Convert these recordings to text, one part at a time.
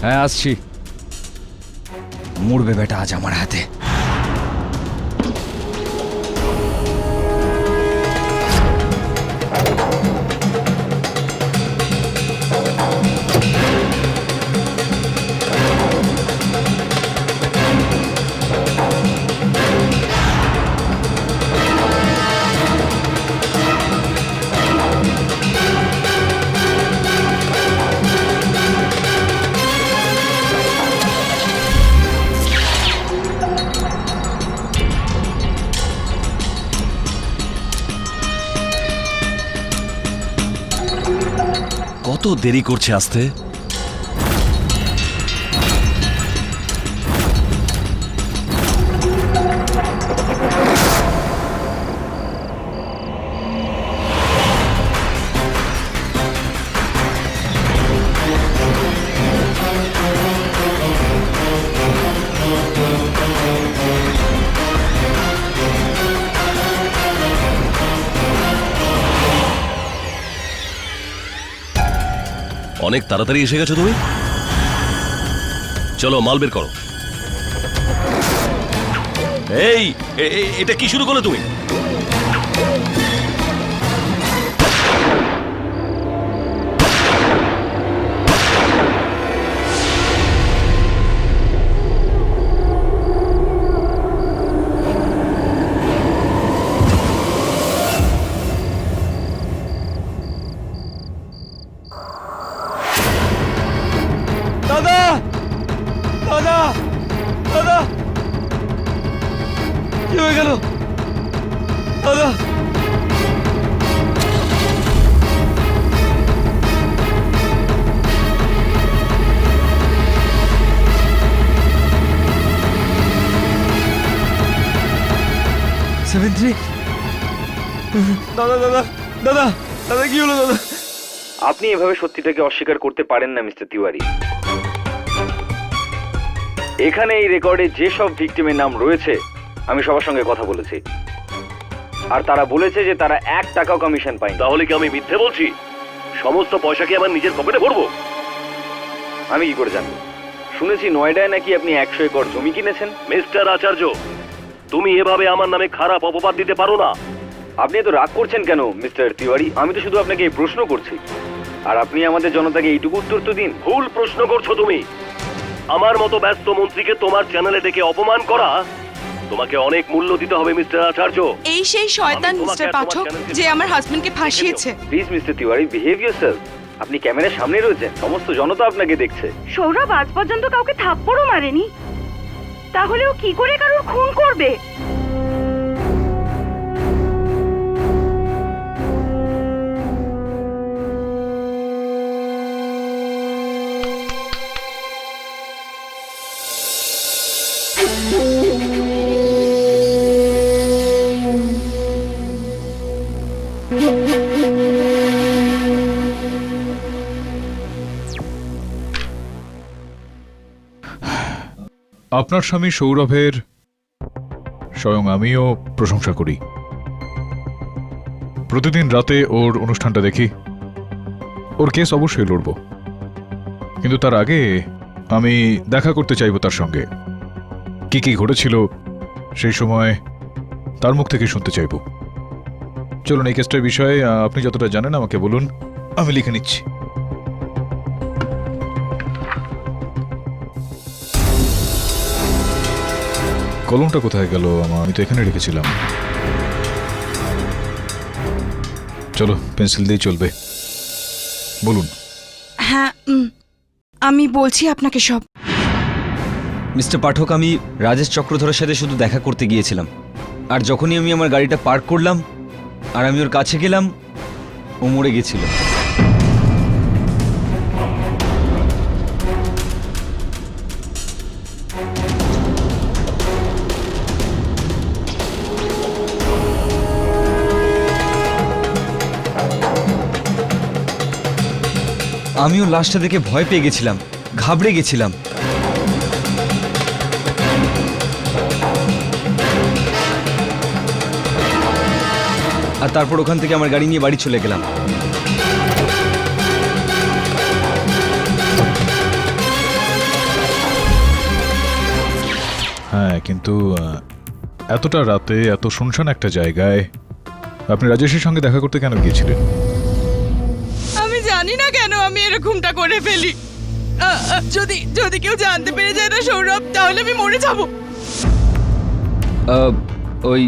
হ্যাঁ আসছি। মরবে বেটা আজ আমার হাতে। কত দেরি করছে আসতে? অনেক তাড়াতাড়ি এসে গেছো তুমি। চলো মাল বের করো। এই এটা কি শুরু করলে তুমি? দাদা দাদা দাদা কি হয়ে গেল দাদা? দাদা দাদা দাদা দাদা কি হলো দাদা? আপনি এভাবে সত্যিটাকে অস্বীকার করতে পারেন না মিস্টার তিওয়ারি। এখানে এই রেকর্ডে যেসব ভিকটিমের নাম রয়েছে আমি সবার সঙ্গে কথা বলেছি, আর তারা বলেছে যে তারা 1 টাকাও কমিশন পায়নি। তাহলে কি আমি মিথ্যে বলছি? সমস্ত পয়সা কি আমার নিজের পকেটে ভরবো? আমি কি করে জানবো? শুনেছি নয়ডায় নাকি আপনি 100 একর জমি কিনেছেন। মিস্টার আচার্য, তুমি এভাবে আমার নামে খারাপ অপবাদ দিতে পারো না। আপনি এত রাগ করছেন কেন মিস্টার তিওয়ারি? আমি তো শুধু আপনাকে এই প্রশ্ন করছি, আর আপনি আমাদের জনতাকে এইটুকু উত্তর তো দিন। ভুল প্রশ্ন করছো তুমি। আমার মতো ব্যস্ত মন্ত্রীকে তোমার চ্যানেলে ডেকে অপমান করা, তোমাকে অনেক মূল্য দিতে হবে মিস্টার আচার্য। এই সেই শয়তান মিস্টার পাঠক যে আমার হাজবেন্ডকে ফাঁসিয়েছে। Please mister Tiwari, behave yourself. আপনি ক্যামেরার সামনে রয়েছেন, সমস্ত জনতা আপনাকে দেখছে। সৌরভ আজ পর্যন্ত কাউকে থাপ্পড়ও মারেনি, তাহলেও কি করে কারোর খুন করবে? আপনার স্বামী সৌরভের স্বয়ং আমিও প্রশংসা করি। প্রতিদিন রাতে ওর অনুষ্ঠানটা দেখি। ওর কেস অবশ্যই লড়ব, কিন্তু তার আগে আমি দেখা করতে চাইব তার সঙ্গে। কি কি ঘটেছিল সেই সময় তার মুখ থেকে শুনতে চাইব। চলুন, এই কেসটার বিষয়ে আপনি যতটা জানেন আমাকে বলুন, আমি লিখে নিচ্ছি। কলমটা কোথায় গেল আমার? আমি তো এখানে রেখেছিলাম। চলো, পেন্সিল দিয়ে চলবে। বলুন। হ্যাঁ, আমি বলছি আপনাকে সব। মিস্টার পাঠক, আমি রাজেশ চক্রধরের সাথে শুধু দেখা করতে গিয়েছিলাম, আর যখনই আমি আমার গাড়িটা পার্ক করলাম আর আমি ওর কাছে গেলাম, ও মরে গেছিল। আমিও লাশটা দেখে ভয় পেয়ে গেছিলাম, ঘাবড়ে গেছিলাম। আর তারপর ওখান থেকে আমার গাড়ি নিয়ে বাড়ি চলে গেলাম। হ্যাঁ, কিন্তু এতটা রাতে এত শুনশান একটা জায়গায় আপনি রাজেশের সঙ্গে দেখা করতে কেন গিয়েছিলেন? আমি জানি না কেন আমি এরকমটা করে ফেলি। যদি যদি কেউ জানতে পেরে যায় না সৌরভ, তাহলে আমি মরে যাব। ওই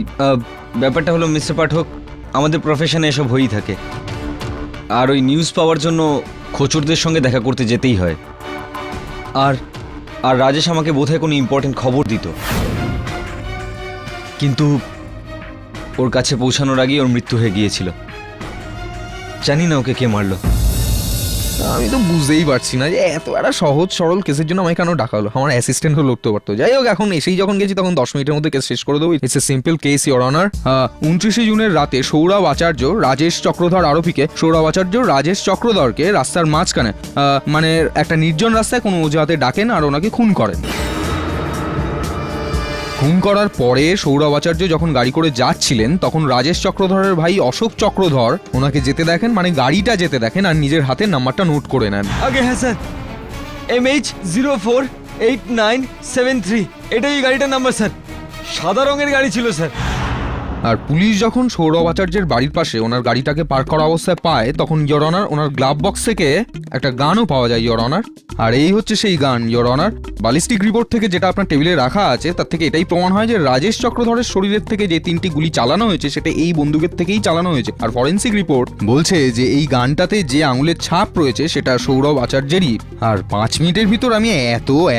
ব্যাপারটা হলো মিস্টার পাঠক, আমাদের প্রফেশনে এসব হয়েই থাকে, আর ওই নিউজ পাওয়ার জন্য খোচরদের সঙ্গে দেখা করতে যেতেই হয়। আর আর রাজেশ আমাকে বোধহয় কোনো ইম্পর্টেন্ট খবর দিত, কিন্তু ওর কাছে পৌঁছানোর আগেই ওর মৃত্যু হয়ে গিয়েছিল। জানি না ওকে কে মারলো। আমি তো বুঝতেই পারছি না যে এত একটা সহজ সরল কেসের জন্য আমায় কেন ডাকা হলো। আমার অ্যাসিস্ট্যান্ট হলো উঠতে পারতো। যাই হোক, এখন এসেই যখন গেছি তখন 10 মিনিটের মধ্যে কেস শেষ করে দেবো। It's a simple case, your honour. 29 জুনের রাতে সৌরভ আচার্য রাজেশ চক্রধর আরোপীকে, সৌরভ আচার্য রাজেশ চক্রধরকে রাস্তার মাঝখানে মানে একটা নির্জন রাস্তায় কোনো অজুহাতে ডাকেন আর ওনাকে খুন করেন। খুন করার পরে সৌরভ আচার্য যখন গাড়ি করে যাচ্ছিলেন তখন রাজেশ চক্রধরের ভাই অশোক চক্রধর ওনাকে যেতে দেখেন, মানে গাড়িটা যেতে দেখেন, আর নিজের হাতে নাম্বারটা নোট করে নেন। আগে হ্যাঁ স্যার, MH048973, এটাই এই গাড়িটার নাম্বার স্যার। সাদা রঙের গাড়ি ছিল স্যার। আর পুলিশ যখন সৌরভ আচার্যের বাড়ির পাশে ওনার গাড়িটাকে পার্ক করা অবস্থায় পায় তখন your honour owner glove box থেকে একটা গানও পাওয়া যায় ইওর অনার। আর এই হচ্ছে সেই গান ইওর অনার। ব্যালিস্টিক রিপোর্ট থেকে যেটা আপনার টেবিলে রাখা আছে তার থেকে এটাই প্রমাণ হয় যে রাজেশ চক্রধরের শরীরের থেকে যে 3টি গুলি চালানো হয়েছে সেটা এই বন্দুকের থেকেই চালানো হয়েছে। আর ফরেন্সিক রিপোর্ট বলছে যে এই গানটাতে যে আঙুলের ছাপ রয়েছে সেটা সৌরভ আচার্যেরই। আর 5 মিনিটের ভিতর আমি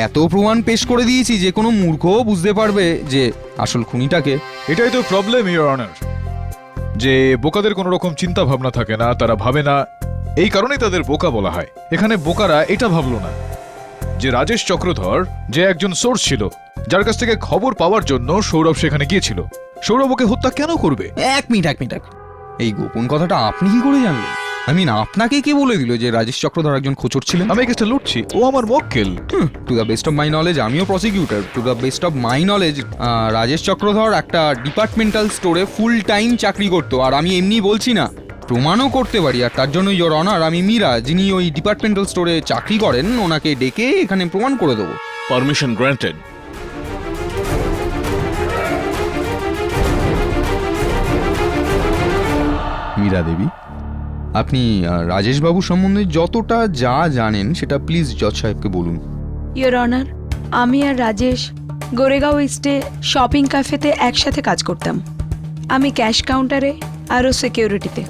এত প্রমাণ পেশ করে দিয়েছি যে কোনো মূর্খও বুঝতে পারবে যে আসল খুনিটাকে। এটাই তো প্রবলেম, ইওর অনার, যে বোকাদের কোনো রকম চিন্তা ভাবনা থাকে না, তারা ভাবে না, এই কারণেই তাদের বোকা বলা হয়। এখানে বোকারা এটা ভাবলো না যে রাজেশ চক্রধর যে একজন সোর্স ছিল, যার কাছ থেকে খবর পাওয়ার জন্য সৌরভ সেখানে গিয়েছিল। সৌরভ ওকে হত্যা কেন করবে? এক মিনিট এই গোপন কথাটা আপনি কি করে জানলেন? আপনাকে কে বলে দিল যে রাজেশ চক্রধর একজন খোঁচর ছিলেন? আমি কেসটা লুটছি, ও আমার মক্কেল। To the best of my knowledge আমিও prosecutor. To the best of my knowledge Rajesh Chakradhar একটা ডিপার্টমেন্টাল স্টোরে ফুল টাইম চাকরি করতো। আর আমি এমনি বলছি না, প্রমাণও করতে পারি। আর তার জন্য ইওর অনার আমি মীরা, যিনি ওই ডিপার্টমেন্টাল স্টোরে চাকরি করেন, ওনাকে ডেকে এখানে প্রমাণ করে দেবো। Permission granted. মীরা দেবী, আপনি রাজেশবাবু সম্বন্ধে যতটা যা জানেন সেটা প্লিজ জজ সাহেবকে বলুন। ইওর অনার, আমি আর রাজেশ গোরেগাঁও ইস্টে শপিং ক্যাফেতে একসাথে কাজ করতাম। আমি ক্যাশ কাউন্টারে আরও সিকিউরিটিতে।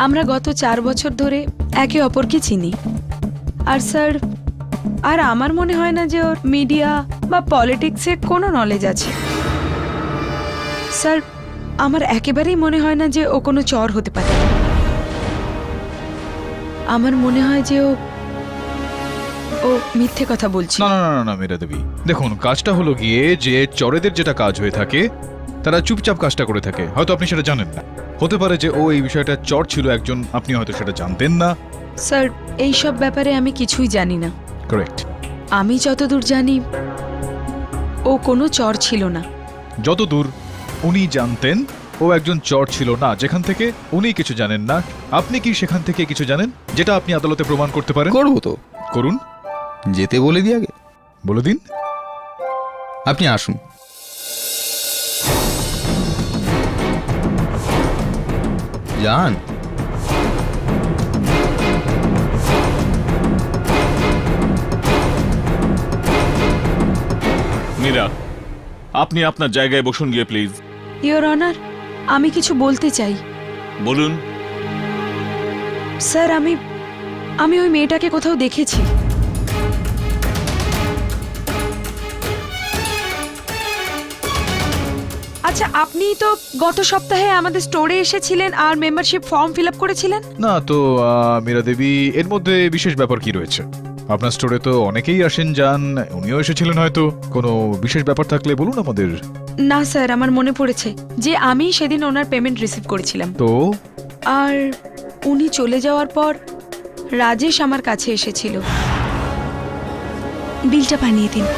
আমরা গত 4 বছর ধরে একে অপরকে চিনি। আর স্যার, আর আমার মনে হয় না যে ওর মিডিয়া বা পলিটিক্সে কোনো নলেজ আছে। স্যার, আমার একেবারেই মনে হয় না যে ও কোনো চর হতে পারে। আমার মনে হয় যে ও মিথ্যে কথা বলছে। না মীরা দেবী, দেখুন, কাজটা হলো গিয়ে যে চরেদের যেটা কাজ হয়ে থাকে তারা চুপচাপ কাজটা করে থাকে। হয়তো আপনি সেটা জানেন না, হতে পারে যে ও এই বিষয়টা চর ছিল একজন, আপনি হয়তো সেটা জানতেন না। স্যার, এইসব ব্যাপারে আমি কিছুই জানি না। কারেক্ট। আমি যতদূর জানি ও কোনো চর ছিল না। যতদূর উনি জানতেন ও একজন চর ছিল না, যেখান থেকে উনি কিছু জানেন না। আপনি কি সেখান থেকে কিছু জানেন যেটা আপনি আদালতে প্রমাণ করতে পারেন? করবো তো। করুন। যেতে বলে দিই আগে? বলে দিন। আপনি আসুন। যান। মীরা, আপনি আপনার জায়গায় বসুন গিয়ে প্লিজ। ইওর অনার, আমি কিছু বলতে চাই। বলুন। স্যার, আমি ওই মেয়েটাকে কোথাও দেখেছি। আচ্ছা, আপনি তো গত সপ্তাহে আমাদের স্টোরে এসেছিলেন আর মেম্বারশিপ ফর্ম ফিল আপ করেছিলেন। না তো মীরা দেবী, এর মধ্যে বিশেষ ব্যাপার কি রয়েছে? আপনার স্টোরে তো অনেকেই আসেন যান, উনিও এসেছিলেন, হয়তো কোনো বিশেষ ব্যাপার থাকলে বলুন আমাদের। না স্যার, আমার মনে পড়েছে যে আমি সেদিন ওনার পেমেন্ট রিসিভ করেছিলাম, তো আর উনি চলে যাওয়ার পর রাজেশ আমার কাছে এসেছিল। বিলটা বানিয়ে দিন।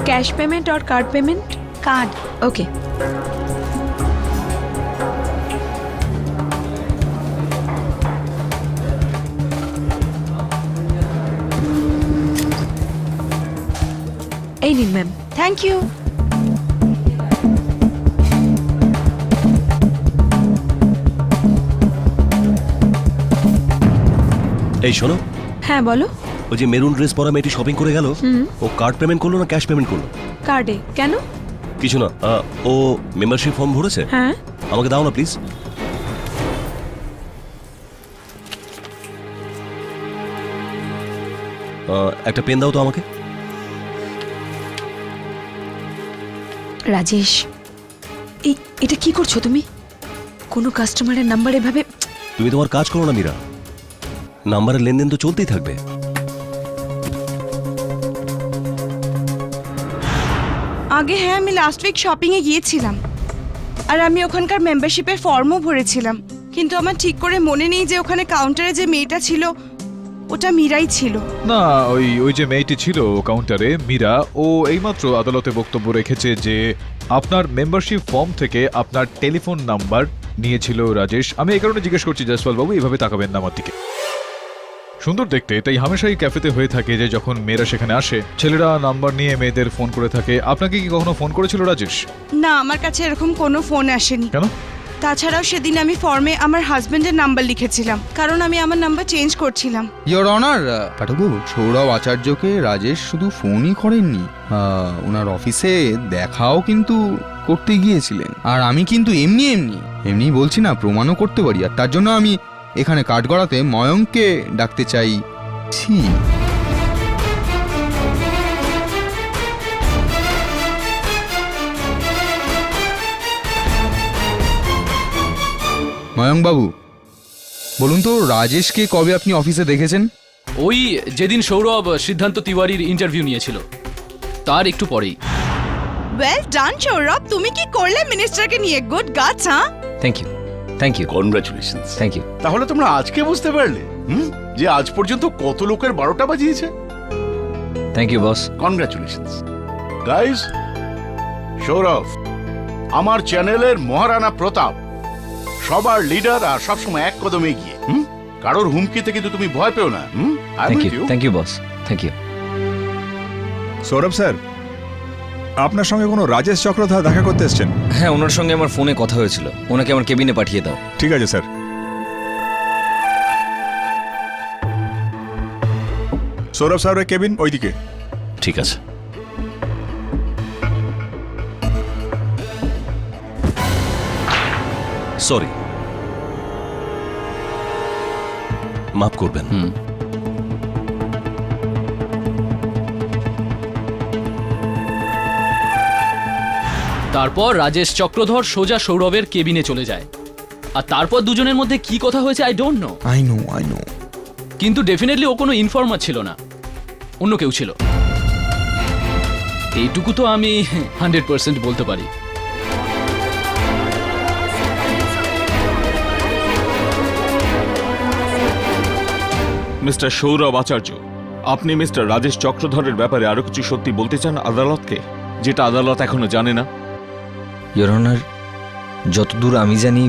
कैश पेमेंट और कार्ड पेमेंट? कार्ड। ओके। এই নিন ম্যাম। Thank you. এই শোনো, হ্যাঁ বলো। ওই যে মেরুন ড্রেস পরা মেয়েটি শপিং করে গেল, ও কার্ড পেমেন্ট করলো না ক্যাশ পেমেন্ট করলো? কার্ডে। কেন? কিছু না, ও মেম্বারশিপ ফর্ম ভরেছে। হ্যাঁ। আমাকে দাও না প্লিজ। একটা পেন দাও তো আমাকে। রাজেশ, এটা কি করছো তুমি? কোনো কাস্টমারের নাম্বার এভাবে? তুমি তোমার কাজ করো না মীরা, নাম্বারের লেনদেন তো চলতেই থাকবে। আগে হ্যাঁ, আমি লাস্ট উইক শপিংয়ে গিয়েছিলাম আর আমি ওখানকার মেম্বারশিপের ফর্মও ভরেছিলাম, কিন্তু আমার ঠিক করে মনে নেই যে ওখানে কাউন্টারে যে মেয়েটা ছিল ওটা মীরাই ছিল। না, ওই যে মেয়েটি ছিল কাউন্টারে, মীরা, ও এইমাত্র আদালতে বক্তব্য রেখেছে যে আপনার মেম্বারশিপ ফর্ম থেকে আপনার টেলিফোন নাম্বার নিয়েছিল রাজেশ। আমি এই কারণে জিজ্ঞেস করছি জয়সওয়াল বাবু, এইভাবে তাকাবেন না আমার দিকে। সুন্দর দেখতে, তাই হামেশাই ক্যাফেতে হয়ে থাকে যে যখন মেয়েরা সেখানে আসে, ছেলেরা নাম্বার নিয়ে মেয়েদের ফোন করে থাকে। আপনাকে কি কখনো ফোন করেছিল রাজেশ? না, আমার কাছে এরকম কোনো ফোন আসেনি। কেন? তাছাড়াও সেদিন আমি ফর্মে আমার হাজবেন্ডের নাম্বার লিখেছিলাম, কারণ আমি আমার নাম্বার চেঞ্জ করছিলাম। ইয়োর অনার, পাঠকবাবু, সৌরভ আচার্যকে রাজেশ শুধু ফোনই করেননি, ওনার অফিসে দেখাও কিন্তু করতে গিয়েছিলেন। আর আমি কিন্তু এমনি বলছি না, প্রমাণও করতে পারি। আর তার জন্য আমি এখানে কাঠ গড়াতে ময়ঙ্ককে ডাকতে চাই। ছি। ময়ঙ্ক বাবু, বলুন তো রাজেশকে কবে আপনি অফিসে দেখেছেন? ওই যেদিন সৌরভ সিদ্ধান্ত তিওয়ারির ইন্টারভিউ নিয়েছিল তার একটু পরেই। ওয়েল ডান সৌরভ, তুমি কি করলে মিনিস্টারকে নিয়ে? Good guts. হ্যাঁ, thank you, thank you, congratulations. Thank you. তাহলে তোমরা আজকে বুঝতে পারলে যে আজ পর্যন্ত কত লোকের 12টা বাজিয়েছে। Thank you boss. Congratulations guys. Sourav আমার চ্যানেলের মহারানা প্রতাপ, সবার লিডার আর সবসময় এক কদমে এগিয়ে। কারোর হুমকিতে কিন্তু তুমি ভয় পেও না। Thank you boss, thank you. Sourav sir, আপনার সঙ্গে কোনো রাজেশ চক্রধর দেখা করতে এসছেন? হ্যাঁ, ওনার সঙ্গে আমার ফোনে কথা হয়েছিল, ওনাকে আমার কেবিনে পাঠিয়ে দাও। ঠিক আছে স্যার। সৌরভ স্যারের কেবিন ওইদিকে। ঠিক আছে। সরি, মাফ করবেন। তারপর রাজেশ চক্রধর সোজা সৌরভের কেবিনে চলে যায়, আর তারপর দুজনের মধ্যে কি কথা হয়েছে I don't know. I know. কিন্তু ডেফিনেটলি ও কোনো ইনফর্মার ছিল না, অন্য কেউ ছিল, এইটুকু তো আমি 100% বলতে পারি। মিস্টার সৌরভ আচার্য, আপনি মিস্টার রাজেশ চক্রধরের ব্যাপারে আরো কিছু সত্যি বলতে চান আদালতকে, যেটা আদালত এখনো জানে না? ইয়োর অনার, যতদূর আমি জানি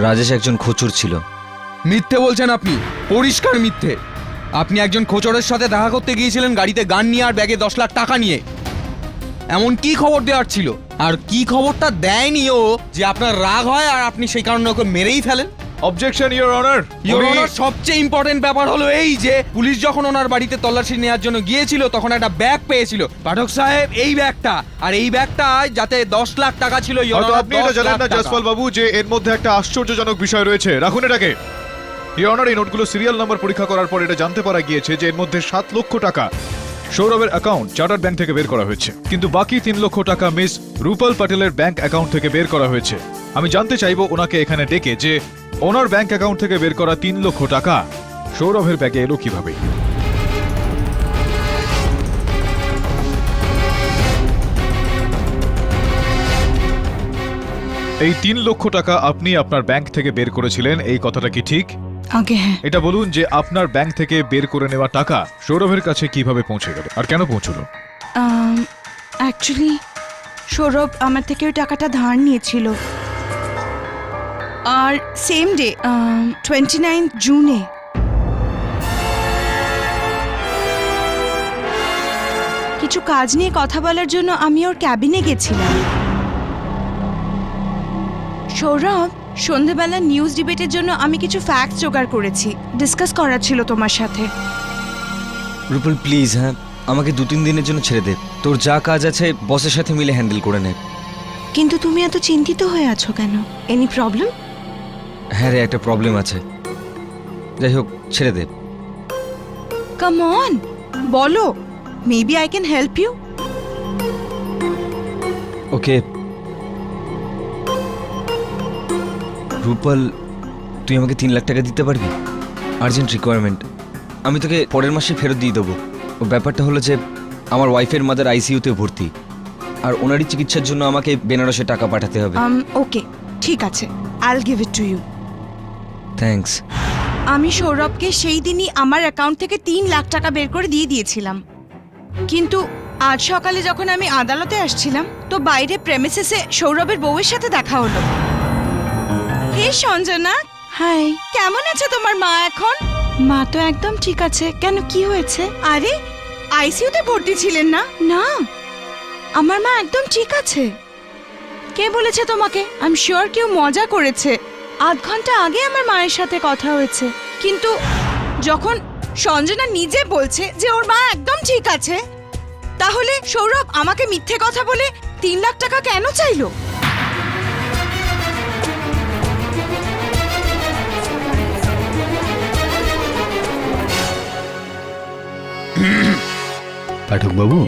রাজেশ একজন খোচর ছিল। মিথ্যে বলছেন আপনি, পরিষ্কার মিথ্যে। আপনি একজন খোচরের সাথে দেখা করতে গিয়েছিলেন গাড়িতে গান নিয়ে আর ব্যাগে 10 লাখ টাকা নিয়ে। এমন কি খবর দেওয়ার ছিল? আর কি খবরটা দেয়নি ও যে আপনার রাগ হয় আর আপনি সেই কারণে ওকে মেরেই ফেলেন? Objection your honour. Your honour, সবচেয়ে ইম্পর্টেন্ট ব্যাপার হলো এই যে পুলিশ যখন ওনার বাড়িতে তল্লাশি নেওয়ার জন্য গিয়েছিল তখন একটা ব্যাগ পেয়েছিল পাঠক সাহেব, এই ব্যাগটা, আর এই ব্যাগটায় যাতে 10 লাখ টাকা ছিল। ইওর হয়তো অনার, আপনি এটা 10 জানেন লাখ না টাকা। জসপাল বাবু যে এর মধ্যে একটা আশ্চর্যজনক বিষয় রয়েছে। রাখুন এটাকে। ইওর অনার, এই নোটগুলো সিরিয়াল নাম্বার পরীক্ষা করার পর এটা জানতে পারা গিয়েছে যে এর মধ্যে 7 লক্ষ টাকা সৌরভের অ্যাকাউন্ট চার্টার্ড ব্যাংক থেকে বের করা হয়েছে, কিন্তু বাকি 3 লক্ষ টাকা মিস রূপাল প্যাটেলের ব্যাংক অ্যাকাউন্ট থেকে বের করা হয়েছে। আমি জানতে চাইবো ওনাকে এখানে ডেকে যে ওনার ব্যাংক অ্যাকাউন্ট থেকে বের করা 3 লক্ষ টাকা সৌরভের ব্যাগে এলো কিভাবে। এই 3 লক্ষ টাকা আপনি আপনার ব্যাংক থেকে বের করেছিলেন, এই কথাটা কি ঠিক? আগে হ্যাঁ। এটা বলুন যে আপনার ব্যাংক থেকে বের করে নেওয়া টাকা সৌরভের কাছে কিভাবে পৌঁছে গেল আর কেন পৌঁছলো? অ্যাকচুয়ালি সৌরভ আমার থেকে ওই টাকাটা ধার নিয়েছিল, আর সেম ডে 29 জুনে কিছু কাজ নিয়ে কথা বলার জন্য আমি ওর ক্যাবিনে গেছিলাম। সৌরভ, সন্ধেবেলা নিউজ ডিবেটের জন্য আমি কিছু ফ্যাক্টস জোগাড় করেছি, ডিসকাস করার ছিল তোমার সাথে। রূপল প্লিজ, হ্যাঁ আমাকে 2-3 দিনের জন্য ছেড়ে দে। তোর যা কাজ আছে বসের সাথে মিলে হ্যান্ডেল করে নে। কিন্তু তুমি এত চিন্তিত হয়ে আছো কেন? Any problem? হ্যাঁ রে, একটা প্রবলেম আছে। যাই হোক, ছেড়ে দে। কাম অন, বলো, maybe I can help you. Okay Rupal, তুই আমাকে 3 লাখ টাকা দিতে পারবি? Urgent requirement. আমি তোকে পরের মাসে ফেরত দিয়ে দেবো। ও ব্যাপারটা হলো যে আমার ওয়াইফের মাদার আইসিইউতে ভর্তি, আর ওনারই চিকিৎসার জন্য আমাকে বেনারসে টাকা পাঠাতে হবে। ওকে, ঠিক আছে, I will give it to you. Thanks. আমি সৌরভকে সেই দিনই আমার অ্যাকাউন্ট থেকে 3 লাখ টাকা বের করে দিয়ে দিয়েছিলাম, কিন্তু আজ সকালে যখন আমি আদালতে আসছিলাম তো বাইরে প্রেমিসেসে সৌরভের বউয়ের সাথে দেখা হলো। হে সঞ্জনা, হাই, কেমন আছে তোমার মা এখন? মা তো একদম ঠিক আছে। কেন, কি হয়েছে? আরে আইসিইউতে ভর্তি ছিলেন না? না, আমার মা একদম ঠিক আছে। কে বলেছে তোমাকে? আই এম শিওর কেউ মজা করেছে। আধ ঘন্টা আগে আমার মায়ের সাথে কথা হয়েছে, কিন্তু যখন সঞ্জনা নিজে বলছে যে ওর মা একদম ঠিক আছে, তাহলে সৌরভ আমাকে মিথ্যে কথা বলে 3 লাখ টাকা কেন চাইলো? পাঠক বাবু,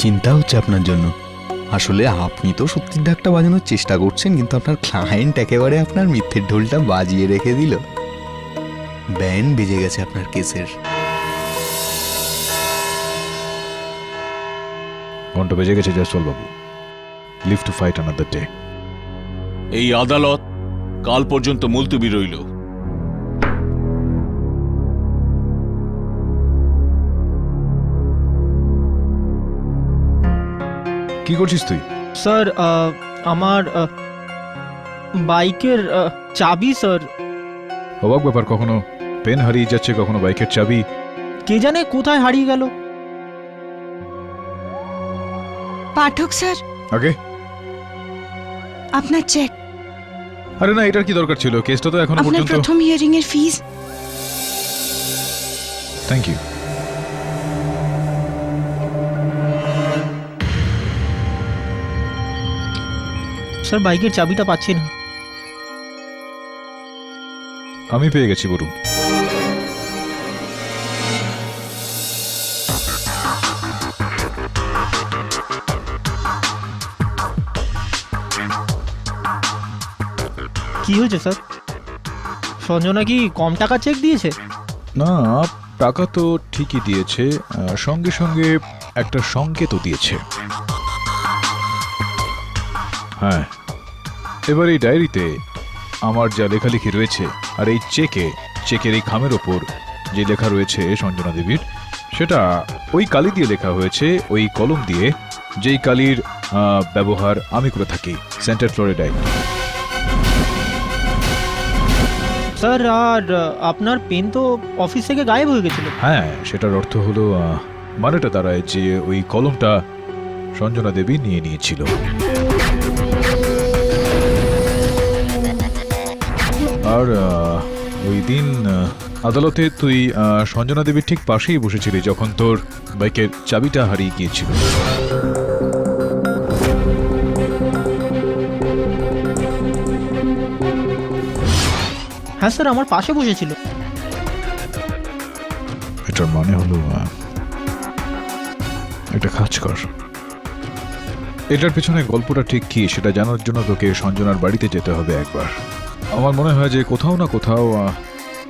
চিন্তা হচ্ছে আপনার জন্য। আসলে আপনি তো সত্যির ঢাকটা বাজানোর চেষ্টা করছেন, কিন্তু আপনার ক্লায়েন্ট একেবারে আপনার মিথ্যের ঢোলটা বাজিয়ে রেখে দিল। ব্যান্ড বেজে গেছে আপনার কেসের। ঘন্টা বেজে গেছে জয়সওয়াল বাবু। Live to fight another day. এই আদালত কাল পর্যন্ত মুলতবি রইল। কি করছিস তুই? স্যার, আমার বাইকের চাবি স্যার। অবাক ব্যাপার, কখনো পেন হারিয়ে যাচ্ছে, কখনো বাইকের চাবি। কে জানে কোথায় হারিয়ে গেল। পাঠক স্যার, আগে আপনার চেক। আরে না, এটার কি দরকার ছিল? কেসটা তো এখনো আপনার পর্যন্ত। প্রথম হিয়ারিং এর ফিস। Thank you. স্যার, বাইকের চাবিটা পাচ্ছি না। আমি পেয়ে গেছি, বলুন। কি হয়েছে স্যার? সঞ্জনা কি কম টাকা চেক দিয়েছে? না, টাকা তো ঠিকই দিয়েছে, সঙ্গে সঙ্গে একটা সংকেতও দিয়েছে। হ্যাঁ, এবার এই ডায়েরিতে আমার যা লেখালেখি রয়েছে, আর এই চেকের এই খামের ওপর যে লেখা রয়েছে সঞ্জনা দেবীর, সেটা ওই কালি দিয়ে লেখা হয়েছে, ওই কলম দিয়ে, যেই কালির ব্যবহার আমি করে থাকি সেন্টার ফ্লোরিডায়। স্যার, আর আপনার পেন তো অফিস থেকে গায়েব হয়ে গেছিল। হ্যাঁ, সেটার অর্থ হলো, মানেটা দাঁড়ায় যে ওই কলমটা সঞ্জনা দেবী নিয়ে নিয়েছিল। আর ওই দিন আদালতে তুই সঞ্জনা দেবীর ঠিক পাশেই বসেছিলি যখন তোর বাইকের চাবিটা হারিয়ে গিয়েছিল। হ্যাঁ স্যার, আমার পাশে বসেছিল। এটার মানে হলো একটা কাজ কর, এটার পেছনে গল্পটা ঠিক কি সেটা জানার জন্য তোকে সঞ্জনার বাড়িতে যেতে হবে একবার। আমার মনে হয় যে কোথাও না কোথাও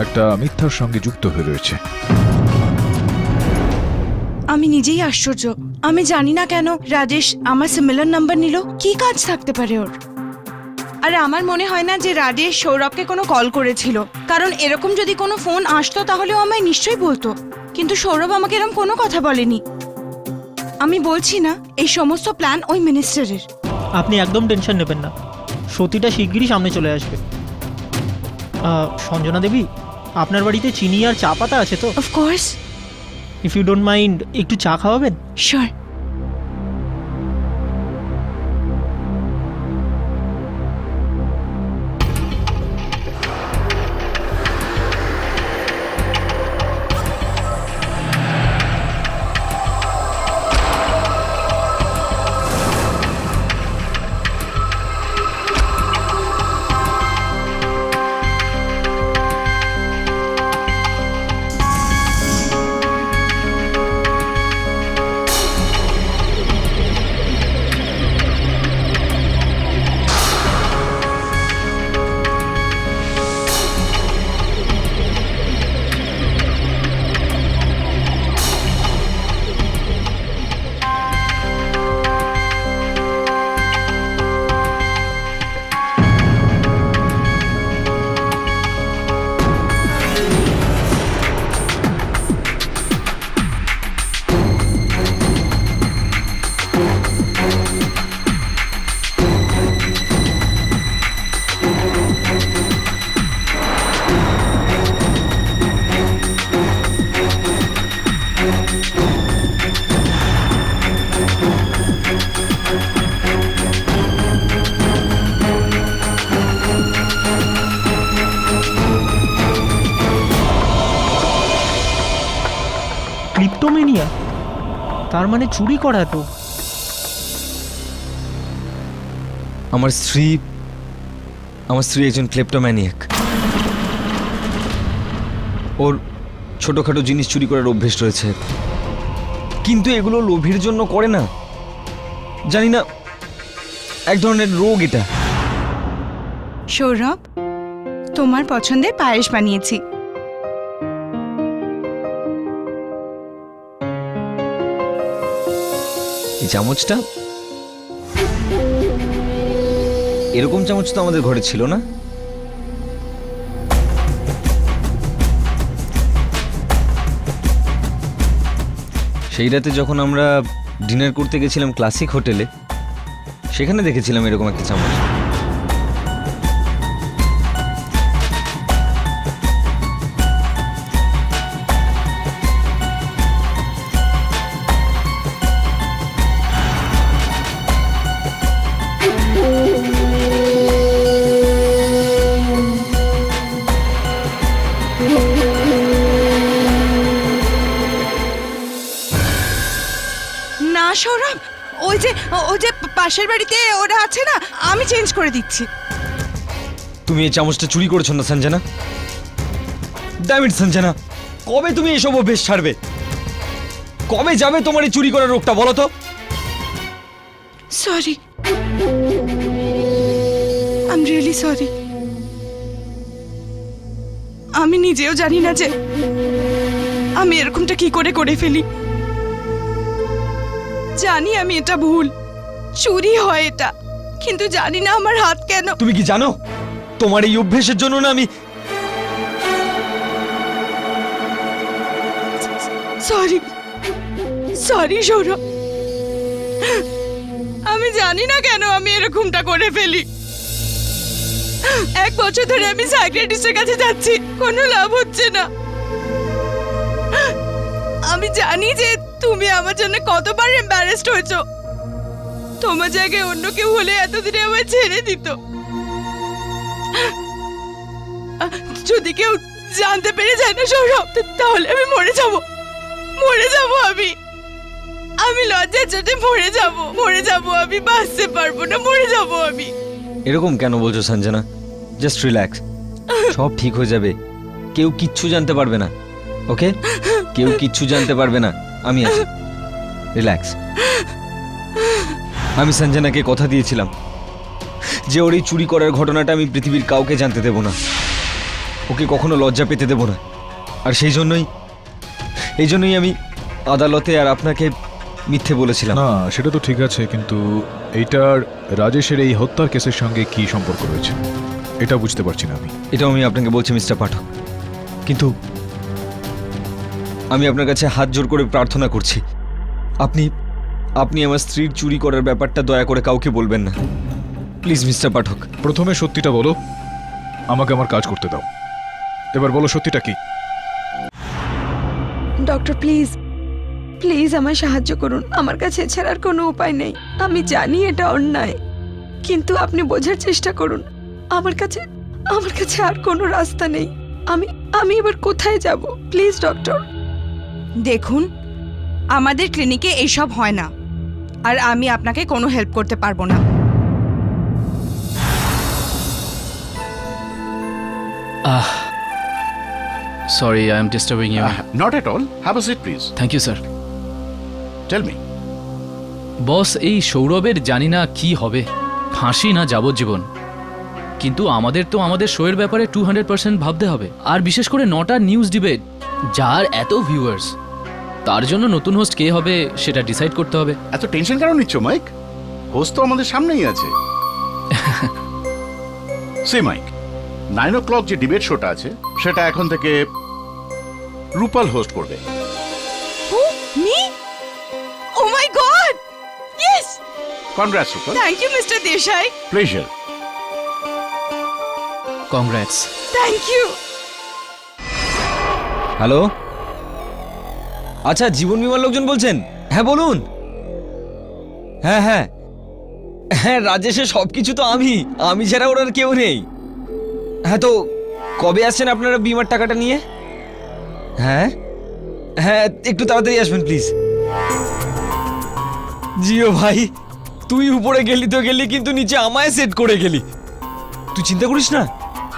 একটা মিথ্যার সঙ্গে যুক্ত হয়ে রয়েছে। আমি নিজেই আশ্চর্য, আমি জানি না কেন রাজেশ আমার সিমিলার নাম্বার নিল। কি কাজ থাকতে পারে ওর? আর আমার মনে হয় না যে রাজেশ সৌরভকে কোনো কল করেছিল, কারণ এরকম যদি কোনো ফোন আসতো তাহলেও আমায় নিশ্চয়ই বলতো, কিন্তু সৌরভ আমাকে এরকম কোনো কথা বলেনি। আমি বলছি না এই সমস্ত প্ল্যান ওই মিনিস্টারের। আপনি একদম টেনশন নেবেন না, সতীটা শিগগিরই সামনে চলে আসবে। সঞ্জনা দেবী, আপনার বাড়িতে চিনি আর চা পাতা আছে তো? Of course. If you don't mind, একটু চা খাওয়াবেন? শিওর। ক্লিপ্টোমেনিয়া, তার মানে চুরি করা তো। আমার স্ত্রী একজন ক্লেপ্টোম্যানিয়াক। ওর ছোটখাটো জিনিস চুরি করার অভ্যেস রয়েছে, কিন্তু এগুলো লোভের জন্য করে না। জানি না, এক ধরনের রোগ এটা। সৌরভ, তোমার পছন্দের পায়েস বানিয়েছি। এই চামচটা, এরকম চামচ তো আমাদের ঘরে ছিল না। সেই রাতে যখন আমরা ডিনার করতে গেছিলাম ক্লাসিক হোটেলে, সেখানে দেখেছিলাম এরকম একটা চামচ। না সৌরভ, ওই যে পাশের বাড়িতে ওরা আছে না, আমি চেঞ্জ করে দিচ্ছি। তুমি এই চামচটা চুরি করেছো না সঞ্জনা? ড্যাম ইট সঞ্জনা, কবে তুমি এসব অভ্যেস ছাড়বে? কবে যাবে তোমার এই চুরি করার রোগটা, বলো তো? Sorry, I am really sorry. আমি নিজেও জানি না যে আমি এরকমটা কি করে ফেলি। জানি আমি এটা ভুল, চুরি হয় এটা, কিন্তু জানি না আমার হাত কেন। তুমি কি জানো তোমার এই অভ্যেসের জন্য না আমি সরি সৌরভ, আমি জানি না কেন আমি এরকমটা করে ফেলি। 1 বছর ধরে আমি সাইকিয়াট্রিস্টের কাছে যাচ্ছি, কোনো লাভ হচ্ছে না। আমি জানি যে তুমি আমার জন্য কতবার এম্বারেসড হয়েছো। তোমার জায়গায় অন্য কেউ হলে এতদিনে আমায় ছেড়ে দিত, যদি কেউ জানতে পেরে যায় না সৌরভ, তাহলে আমি মরে যাব আমি আমি লজ্জার চোটে মরে যাব আমি বাঁচতে পারবো না, মরে যাব আমি। এরকম কেন বলছো সঞ্জনা? জাস্ট রিল্যাক্স, সব ঠিক হয়ে যাবে। কেউ কিচ্ছু জানতে পারবে না, ওকে? কেউ কিচ্ছু জানতে পারবে না, আমি আছি। রিল্যাক্স। আমি সঞ্জনাকে কথা দিয়েছিলাম যে ওর এই চুরি করার ঘটনাটা আমি পৃথিবীর কাউকে জানতে দেব না, ওকে কখনো লজ্জা পেতে দেব না। আর এই জন্যই আমি আদালতে আর আপনাকে মিথ্যে বলেছিলাম। না, সেটা তো ঠিক আছে, কিন্তু এইটার রাজেশের এই হত্যার কেসের সঙ্গে কি সম্পর্ক রয়েছে এটা বুঝতে পারছি না আমি। এটাও আমি আপনাকে বলছি মিস্টার পাঠক, কিন্তু আমি আপনার কাছে হাত জোর করে প্রার্থনা করছি, আপনি আমার স্ত্রীর চুরি করার ব্যাপারটা দয়া করে কাউকে বলবেন না, প্লিজ মিস্টার পাঠক। প্রথমে সত্যিটা বলো, আমাকে আমার কাজ করতে দাও। এবার বলো সত্যিটা কি। ডক্টর প্লিজ প্লিজ আমায় সাহায্য করুন, আমার কাছে এছাড়া আর কোনো উপায় নেই। আমি জানি এটা অন্যায়, কিন্তু আপনি বোঝার চেষ্টা করুন, আমার কাছে আর কোনো রাস্তা নেই। আমি এবার কোথায় যাব? Please doctor. দেখুন, আমাদের ক্লিনিকে এইসব হয় না, আর আমি আপনাকে কোনো হেল্প করতে পারবো না। Sorry, I am disturbing you. Not at all, have a seat please. Thank you sir. Tell me. Boss, এই সৌরভের জানি না কি হবে, ফাঁসি না যাবজ্জীবন, কিন্তু আমাদের তো আমাদের শোয়ের ব্যাপারে 200% ভাবতে হবে। আর বিশেষ করে 9টার নিউজ ডিবেট, যার এত ভিউয়ার্স, তার জন্য নতুন হোস্ট কে হবে সেটা ডিসাইড করতে হবে। এত টেনশন কেন নিচ্ছ মাইক? হোস্ট তো আমাদের সামনেই আছে। সে মাইক, 9 o'clock যে ডিবেট শোটা আছে সেটা এখন থেকে রূপাল হোস্ট করবে। Me? Oh my god! Yes! Congrats Rupal. Thank you mister Desai. Pleasure. Congrats. Thank you. Hello, আচ্ছা জীবন বীমার লোকজন বলছেন? হ্যাঁ বলুন। হ্যাঁ, রাজেশের সব কিছু তো আমি ছাড়া ওর আর কেউ নেই। হ্যাঁ, তো কবে আসছেন আপনারা বিমার টাকাটা নিয়ে? হ্যাঁ, একটু তাড়াতাড়ি আসবেন প্লিজ। জিও ভাই, তুই উপরে গেলি তো গেলি, কিন্তু নিচে আমায় সেট করে গেলি। তুই চিন্তা করিস না,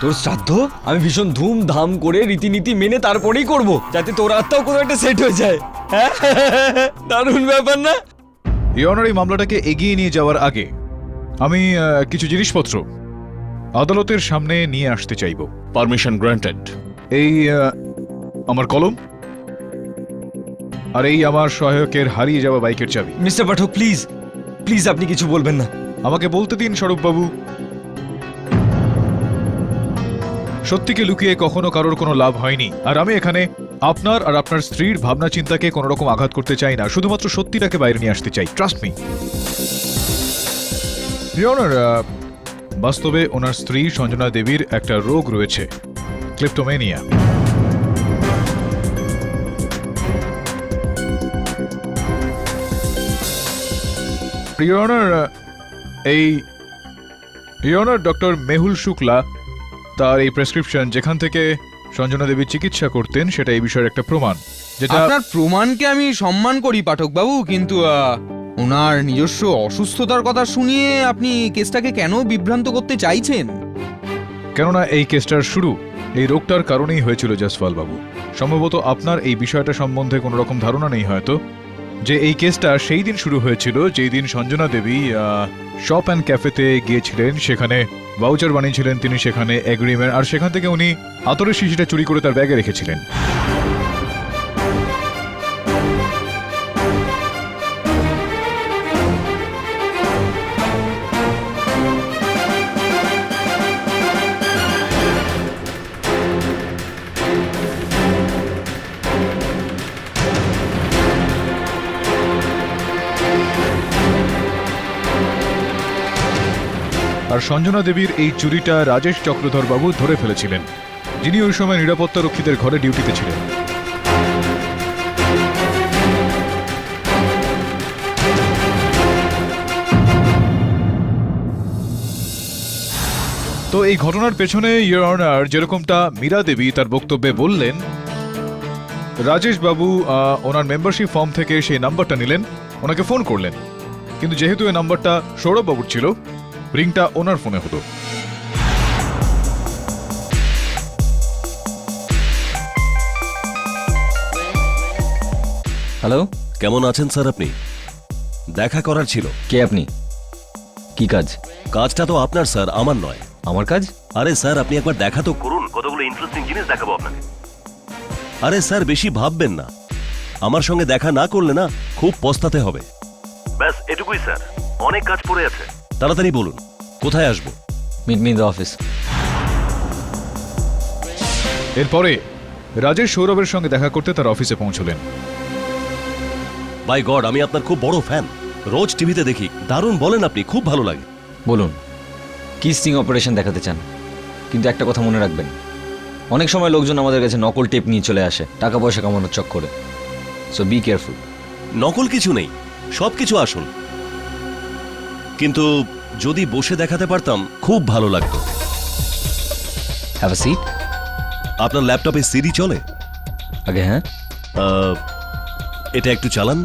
তোর শ্রাদ্ধ আমি ভীষণ ধুমধাম করে রীতিনীতি মেনে তারপরেই করব, যাতে তোর আত্মাও কোনো একটা সেট হয়ে যায়। হ্যাঁ, দারুণ ব্যাপার না? ইয়নার এই মামলাটাকে এগিয়ে নিয়ে যাওয়ার আগে আমি কিছু জিনিসপত্র আদালতের সামনে নিয়ে আসতে চাইব। Permission granted. এই আমার কলম, আর এই আমার সহায়কের হারিয়ে যাওয়া বাইকের চাবি। মিস্টার পাঠক প্লিজ আপনি কিছু বলবেন না। আমাকে বলতে দিন স্বরূপবাবু। সত্যিকে লুকিয়ে কখনো কারোর কোনো লাভ হয়নি, আর আমি এখানে আপনার আর আপনার স্ত্রীর ভাবনা চিন্তাকে কোনো রকম আঘাত করতে চাই না, শুধুমাত্র সত্যিটাকে বাইরে নিয়ে আসতে চাই। Trust me. বাস্তবে ওনার স্ত্রী সঞ্জনা দেবীর একটা রোগ রয়েছে, ক্লেপ্টোমেনিয়া। ডক্টর মেহুল শুক্লা তার এই প্রেসক্রিপশন, যেখান থেকে সঞ্জনা দেবী চিকিৎসা করতেন, সেটা এই বিষয়ের একটা প্রমাণ। যেটা আপনার প্রমাণকে আমি সম্মান করি পাঠক বাবু, কিন্তু ওনার নিজস্ব অসুস্থতার কথা শুনিয়ে আপনি কেসটাকে কেন বিভ্রান্ত করতে চাইছেন? কেননা এই কেসটার শুরু এই রোগটার কারণেই হয়েছিল জসপাল বাবু। সম্ভবত আপনার এই বিষয়টা সম্বন্ধে কোনো রকম ধারণা নেই হয়তো, যে এই কেসটা সেই দিন শুরু হয়েছিল যেই দিন সঞ্জনা দেবী শপ অ্যান্ড ক্যাফেতে গিয়েছিলেন, সেখানে ভাউচার বানিয়েছিলেন তিনি, সেখানে এগ্রিমেন্ট, আর সেখান থেকে উনি আতরের শিশিটা চুরি করে তার ব্যাগে রেখেছিলেন। আর সঞ্জনা দেবীর এই চুরিটা রাজেশ চক্রধর বাবু ধরে ফেলেছিলেন, যিনি ওই সময় নিরাপত্তা রক্ষীদের ঘরে ডিউটিতে ছিলেন। তো তো এই ঘটনার পেছনে ইয়োর অনার যেরকমটা মীরা দেবী তার বক্তব্যে বললেন, রাজেশ বাবু ওনার মেম্বারশিপ ফর্ম থেকে সেই নাম্বারটা নিলেন, ওনাকে ফোন করলেন, কিন্তু যেহেতু এই নাম্বারটা সৌরভ বাবুর ছিল, রিংটা ওনার ফোনে হতো। হ্যালো, কেমন আছেন স্যার আপনি? দেখা করার ছিল। কে আপনি? কি কাজ? কাজটা তো আপনার স্যার, আমার নয়। আমার কাজ? আরে স্যার আপনি একবার দেখা তো করুন, কতগুলো ইন্টারেস্টিং জিনিস দেখাবো আপনাকে। আরে স্যার বেশি ভাববেন না, আমার সঙ্গে দেখা না করলে না খুব পস্তাতে হবে। ব্যাস এটুকুই স্যার, অনেক কাজ পড়ে আছে। তাড়াতাড়ি বলুন কোথায় আসবো? Meet me in the office. এরপরে রাজেশ সৌরভের সঙ্গে দেখা করতে তার অফিসে পৌঁছলেন। বাই গড, আমি আপনার খুব বড় ফ্যান, রোজ টিভিতে দেখি। দারুণ বলেন আপনি, খুব ভালো লাগে। বলুন কি স্টিং অপারেশন দেখাতে চান? কিন্তু একটা কথা মনে রাখবেন, অনেক সময় লোকজন আমাদের কাছে নকল টেপ নিয়ে চলে আসে টাকা পয়সা কামানোর চক্করে। So be careful. নকল কিছু নেই, সব কিছু আসল। কিন্তু যদি বসে দেখাতে পারতাম খুব ভালো লাগতো। Have a seat. আপনার ল্যাপটপে সিডি চলে? আগে হ্যাঁ। এটা একটু চালান।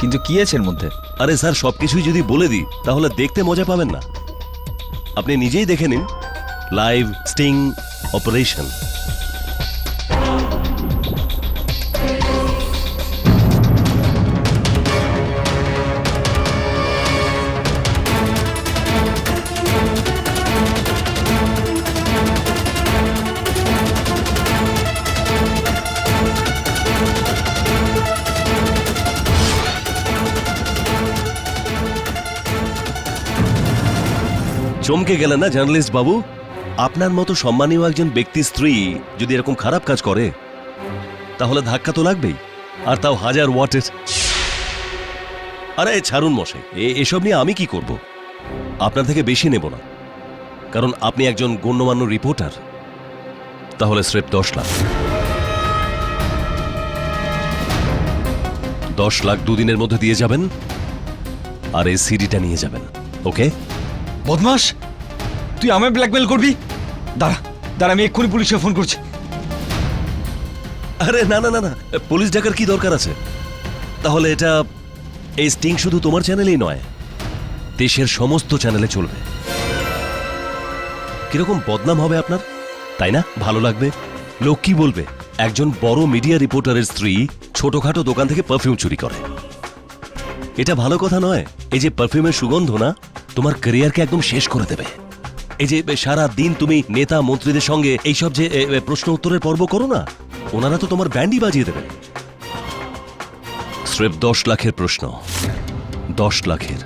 কিন্তু কি আছে এর মধ্যে? আরে স্যার সবকিছুই যদি বলে দিই তাহলে দেখতে মজা পাবেন না। আপনি নিজেই দেখে নিন, লাইভ স্টিং অপারেশন। চমকে গেলেন না জার্নালিস্ট বাবু? আপনার মতো সম্মানীয় একজন ব্যক্তির স্ত্রী যদি এরকম খারাপ কাজ করে তাহলে ধাক্কা তো লাগবেই, আর তাও 1000 ওয়াটের। আরে ছাড়ুন মশাই, এসব নিয়ে আমি কি করব? আপনার থেকে বেশি নেব না, কারণ আপনি একজন গণ্যমান্য রিপোর্টার। তাহলে স্রেফ 10 লাখ। 10 লাখ দুদিনের মধ্যে দিয়ে যাবেন, আর এই সিডিটা নিয়ে যাবেন। ওকে? বদমাস, তুই আমায় ব্ল্যাকমেল করবি? দাঁড়া দাঁড়া, আমি এক্ষুনি পুলিশে ফোন করছি। আরে না না না না, পুলিশ ডাকার কি দরকার আছে? তাহলে এটা, এই স্টিং শুধু তোমার চ্যানেলেই নয়, দেশের সমস্ত চ্যানেলে চলবে। কিরকম বদনাম হবে আপনার, তাই না? ভালো লাগবে? লোক কি বলবে? একজন বড় মিডিয়া রিপোর্টারের স্ত্রী ছোটখাটো দোকান থেকে পারফিউম চুরি করে। এটা ভালো কথা নয়। এই যে পারফিউমের সুগন্ধ না, তোমার ক্যারিয়ারকে একদম শেষ করে দেবে। এই যে সারা দিন তুমি নেতা মন্ত্রীদের সঙ্গে এইসব যে প্রশ্ন উত্তরের পর্ব করো না, ওনারা তো তোমার ব্যান্ডই বাজিয়ে দেবেন। স্রেফ 10 লাখের প্রশ্ন, 10 লাখের।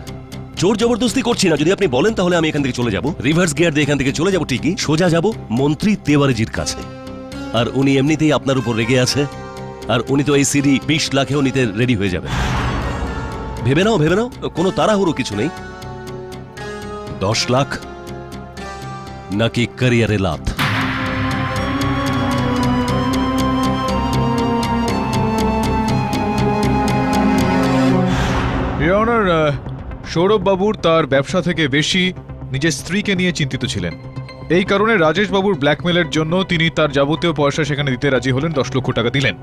জোর জবরদস্তি করছি না, যদি আপনি বলেন তাহলে আমি এখান থেকে চলে যাব, রিভার্স গিয়ার দিয়ে এখান থেকে চলে যাব, ঠিকই সোজা যাব মন্ত্রী তেওয়ারিজির কাছে। আর উনি এমনিতেই আপনার উপর রেগে আছে, আর উনি তো এই সিডি 20 লাখেও নিতে রেডি হয়ে যাবেন। ভেবে নাও, ভেবে নাও, কোনো তাড়াহুড়ো কিছু নেই। 10 লাখ নাকি ক্যারিয়ারে লাভ? ইয়োর অনার, সৌরভ বাবুর তার ব্যবসা থেকে বেশি নিজের স্ত্রীকে নিয়ে চিন্তিত ছিলেন। এই কারণে রাজেশ বাবুর ব্ল্যাকমেলের জন্য তিনি তার যাবতীয় পয়সা সেখানে দিতে রাজি হলেন। 10 লক্ষ টাকা দিলেন।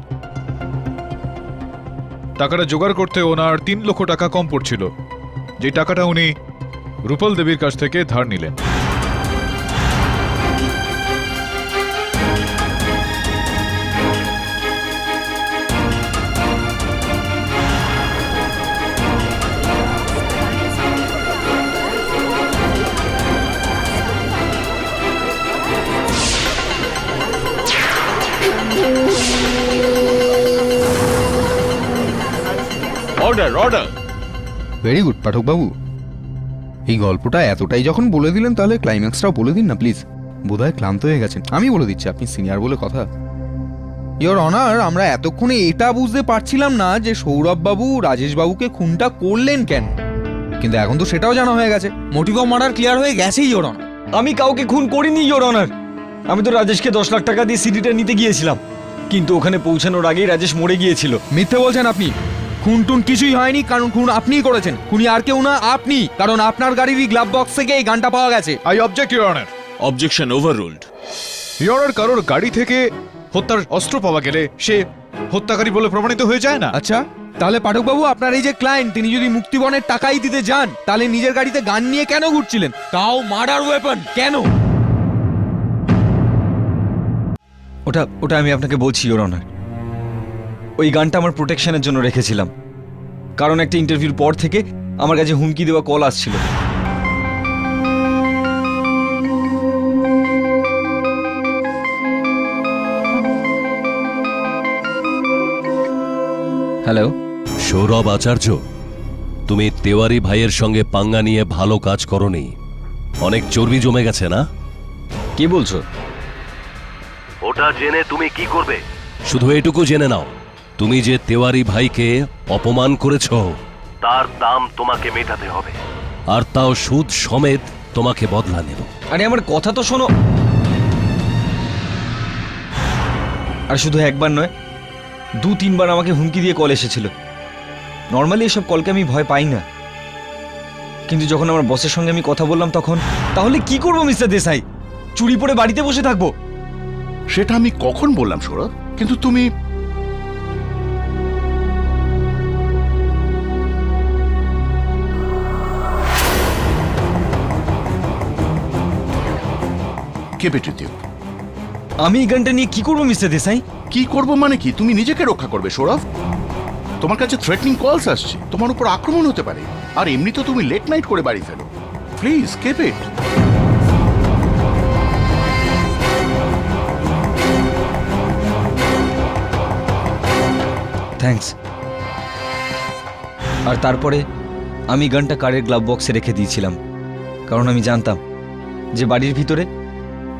টাকাটা জোগাড় করতে ওনার 3 লক্ষ টাকা কম পড়ছিল, যে টাকাটা উনি রূপল দেবীর কাছ থেকে ধার নিলেন। Order order. ভেরি গুড পাঠকবাবু, এই গল্পটা এতটাই যখন বলে দিলেন তাহলে ক্লাইম্যাক্সটাও বলে দিন না প্লিজ। বোধহয় ক্লান্ত হয়ে গেছেন। আমি বলে দিচ্ছি, আপনি সিনিয়র বলে কথা। ইয়োর অনার, আমরা এতক্ষণে এটা বুঝতে পারছিলাম না যে সৌরভ বাবু রাজেশ বাবুকে খুনটা করলেন কেন, কিন্তু এখন তো সেটাও জানা হয়ে গেছে। মোটিভ অফ মার্ডার ক্লিয়ার হয়ে গেছে ইয়োর অনার। আমি কাউকে খুন করিনি ইয়োর অনার। আমি তো রাজেশকে 10 লাখ টাকা দিয়ে সিডিটা নিতে গিয়েছিলাম, কিন্তু ওখানে পৌঁছানোর আগেই রাজেশ মরে গিয়েছিল। মিথ্যে বলছেন আপনি। খুন টুন কিছুই হয়নি, কারণ খুন আপনিই করেছেন। খুনি আর কেউ না, আপনি, কারণ আপনার গাড়িরই গ্লাভ বক্স থেকে এই গানটা পাওয়া গেছে। I object your honour. Objection overruled. Your honour, কারোর গাড়ি থেকে হত্যার অস্ত্র পাওয়া গেলে সে হত্যাকারী বলে প্রমাণিত হয়ে যায় না। আচ্ছা, তাহলে পাঠকবাবু, আপনার এই যে ক্লায়েন্ট, তিনি যদি মুক্তিপণের টাকাই দিতে যান, তাহলে নিজের গাড়িতে গান নিয়ে কেন ঘুরছিলেন, তাও মার্ডার ওয়েপন কেন? ওটা আমি আপনাকে বলছি ইওর অনার। ওই গানটা আমার প্রোটেকশনের জন্য রেখেছিলাম, কারণ একটা ইন্টারভিউর পর থেকে আমার কাছে হুমকি দেওয়া কল আসছিল। হ্যালো, সৌরভ আচার্য, তুমি তেওয়ারি ভাইয়ের সঙ্গে পাঙ্গা নিয়ে ভালো কাজ করনি। অনেক চর্বি জমে গেছে না? কি বলছো? ওটা জেনে তুমি কি করবে? শুধু এটুকু জেনে নাও, তুমি যে তেওয়ারি ভাইকে অপমান করেছো তার দাম তোমাকে মেটাতে হবে, আর তাও সুদ সমেত তোমাকে বদলা নেব। আরে আমার কথা তো শোনো। আর শুধু একবার নয়, 2-3 বার আমাকে হুমকি দিয়ে কল এসেছিল। নর্মালি এসব কলকে আমি ভয় পাই না, কিন্তু যখন আমার বসের সঙ্গে আমি কথা বললাম তখন, তাহলে কি করবো মিস্টার দেসাই? চুরি পরে বাড়িতে বসে থাকবো? সেটা আমি কখন বললাম সৌরভ? কিন্তু তুমি কেঁপে দিও। আমি এই গানটা নিয়ে কি করবো মিস্টার দেসাই? কি করব মানে কি? তুমি নিজেকে রক্ষা করবে সৌরভ। তোমার কাছে থ্রেটনিং কলস আসছে, তোমার উপর আক্রমণ হতে পারে, আর এমনি তো তুমি লেট নাইট করে বাড়ি ফেলো। Please keep it. থ্যাঙ্কস। আর তারপরে আমি গানটা কারের গ্লাভ বক্সে রেখে দিয়েছিলাম, কারণ আমি জানতাম যে বাড়ির ভিতরে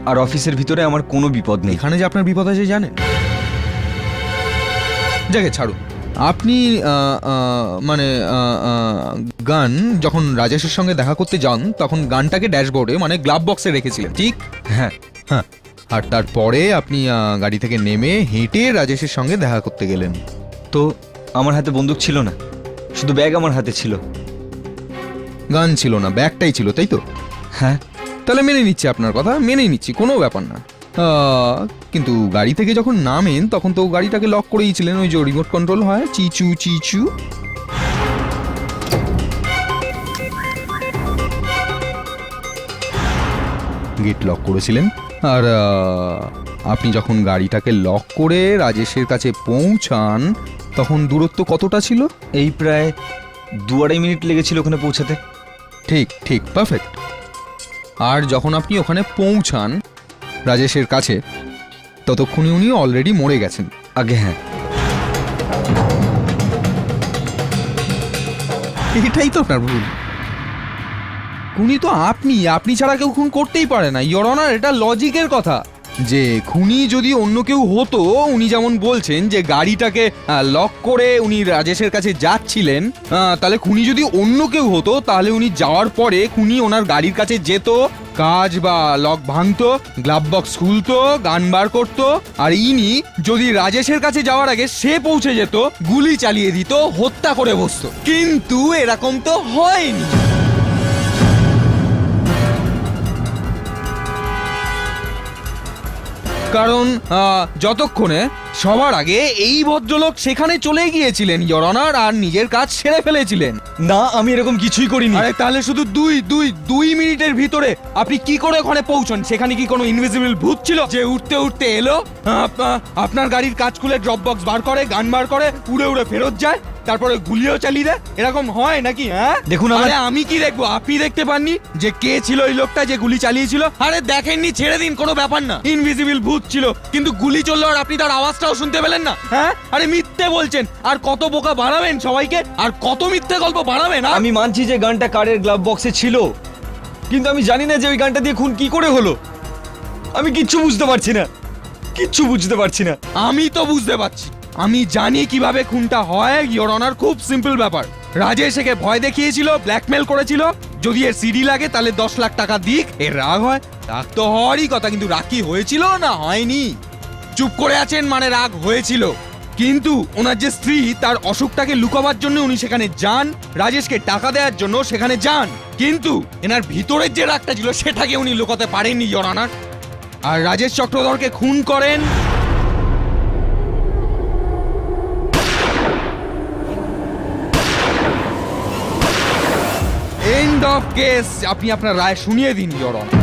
আর অফিসের ভিতরে আমার কোনো বিপদ নেই। এখানে যে আপনার বিপদ আছে জানেন? যাকে ছাড়ুন। আপনি মানে গান যখন রাজেশের সঙ্গে দেখা করতে যান, তখন গানটাকে ড্যাশবোর্ডে মানে গ্লাভ বক্সে রেখেছিলেন, ঠিক? হ্যাঁ হ্যাঁ। আর তারপরে আপনি গাড়ি থেকে নেমে হেঁটে রাজেশের সঙ্গে দেখা করতে গেলেন। তো আমার হাতে বন্দুক ছিল না, শুধু ব্যাগ আমার হাতে ছিল। গান ছিল না, ব্যাগটাই ছিল, তাই তো? হ্যাঁ। তাহলে মেনে নিচ্ছি আপনার কথা, মেনেই নিচ্ছি, কোনো ব্যাপার না। কিন্তু গাড়ি থেকে যখন নামেন তখন তো গাড়িটাকে লক করেই ছিলেন, ওই যে রিমোট কন্ট্রোল হয়, চিচু চিচু। গেট লক করেছিলেন। আর আপনি যখন গাড়িটাকে লক করে রাজেশের কাছে পৌঁছান তখন দূরত্ব কতটা ছিল? এই প্রায় 2-2.5 মিনিট লেগেছিল ওখানে পৌঁছাতে। ঠিক ঠিক, পারফেক্ট। আর যখন আপনি ওখানে পৌঁছান রাজেশের কাছে, ততক্ষণে উনি অলরেডি মরে গেছেন। আগে হ্যাঁ। এটাই তো আপনার ভুল। খুনি তো আপনি ছাড়া কেউ খুন করতেই পারে না ইওর অনার। এটা লজিকের কথা যে খুনি যদি অন্য কেউ হতো, উনি যেমন বলছেন যে গাড়িটাকে লক করে উনি রাজেশের কাছে যাচ্ছিলেন, তাহলে খুনি যদি অন্য কেউ হতো তাহলে উনি যাওয়ার পরে খুনি ওনার গাড়ির কাছে যেত, কাজ বা লক ভাঙতো, গ্লাভ বক্স খুলতো, গান বার করতো, আর ইনি যদি রাজেশের কাছে যাওয়ার আগে সে পৌঁছে যেত, গুলি চালিয়ে দিত, হত্যা করে বসতো। কিন্তু এরকম তো হয়নি। কারণ যতক্ষণে সবার আগে এই ভদ্রলোক সেখানে চলে গিয়েছিলেন ইওর অনার, আর নিজের কাজ সেরে ফেলেছিলেন। না, আমি এরকম কিছুই করিনি। আরে তাহলে শুধু দুই মিনিটের ভিতরে আপনি কি করে ওখানে পৌঁছন? সেখানে কি কোনো ইনভিজিবল ভূত ছিল যে উঠতে উঠতে এলো, আপনার গাড়ির কাজ খুলে ড্রপ বক্স বার করে, গান বার করে, উড়ে উড়ে ফেরত যায়, তারপরে গুলিও চালিয়ে দেয়? এরকম হয় নাকি? হ্যাঁ দেখুন, আরে আমি কি দেখবো? আপনি দেখতে পাননি যে কে ছিল ওই লোকটা যে গুলি চালিয়েছিল? আরে দেখেননি, ছেড়ে দিন, কোনো ব্যাপার না। ইনভিজিবল ভূত ছিল, কিন্তু গুলি চললো আর আপনি তার আওয়াজটাও শুনতে পেলেন না? হ্যাঁ, আরে মিথ্যে বলছেন। আর কত বোকা বানাবেন সবাইকে, আর কত মিথ্যে গল্প বানাবেন? আমি মানছি যে গানটা কারের গ্লাভ বক্সে ছিল, কিন্তু আমি জানি না যে ওই গানটা দিয়ে খুন কি করে হলো। আমি কিচ্ছু বুঝতে পারছি না, কিচ্ছু বুঝতে পারছি না। আমি তো বুঝতে পারছি, আমি জানি কিভাবে খুনটা হয় ইওর অনার। খুব সিম্পল ব্যাপার। রাজেশ একে ভয় দেখিয়েছিল, ব্ল্যাকমেল করেছিল, যদি এর সিডি লাগে তাহলে 10 লাখ টাকা দিক। এর রাগ হয়, রাগ তো হওয়ারই কথা, কিন্তু রাগ কি হয়েছিল না হয়নি? চুপ করে আছেন মানে রাগ হয়েছিল। কিন্তু ওনার যে স্ত্রী তার অসুখটাকে লুকাবার জন্য উনি সেখানে যান, রাজেশকে টাকা দেওয়ার জন্য সেখানে যান, কিন্তু এনার ভিতরের যে রাগটা ছিল সেটাকে উনি লুকাতে পারেননি ইওর অনার, আর রাজেশ চক্রধরকে খুন করেন। End of case. আপনি আপনার রায় শুনিয়ে দিন ইওর অনার।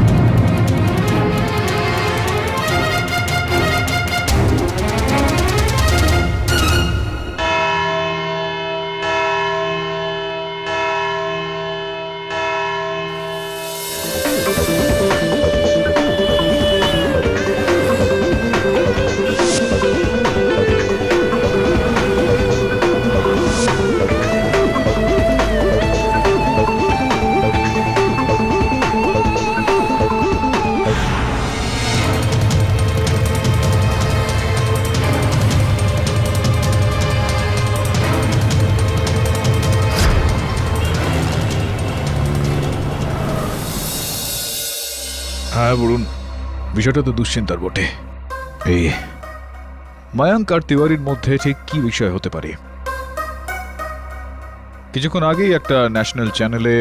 হ্যাঁ বলুন, বিষয়টা তো দুশ্চিন্তার বটে। এই মায়াঙ্ক আর তিওয়ারির মধ্যে ঠিক কি বিষয় হতে পারে? কিছুক্ষণ আগেই একটা ন্যাশনাল চ্যানেলে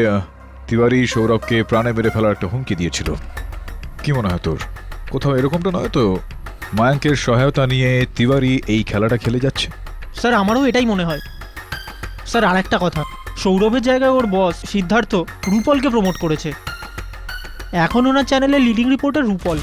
তিওয়ারি সৌরভকে প্রাণে মেরে ফেলার একটা হুমকি দিয়েছিল। কি মনে হয় তোর? কোথাও এরকমটা নয় তো মায়াঙ্কের সহায়তা নিয়ে তিওয়ারি এই খেলাটা খেলে যাচ্ছে? স্যার আমারও এটাই মনে হয়। স্যার আর একটা কথা, সৌরভের জায়গায় ওর বস সিদ্ধার্থ রূপলকে প্রমোট করেছে। এখন ওনার চ্যানেলে লিডিং রিপোর্টার রূপল।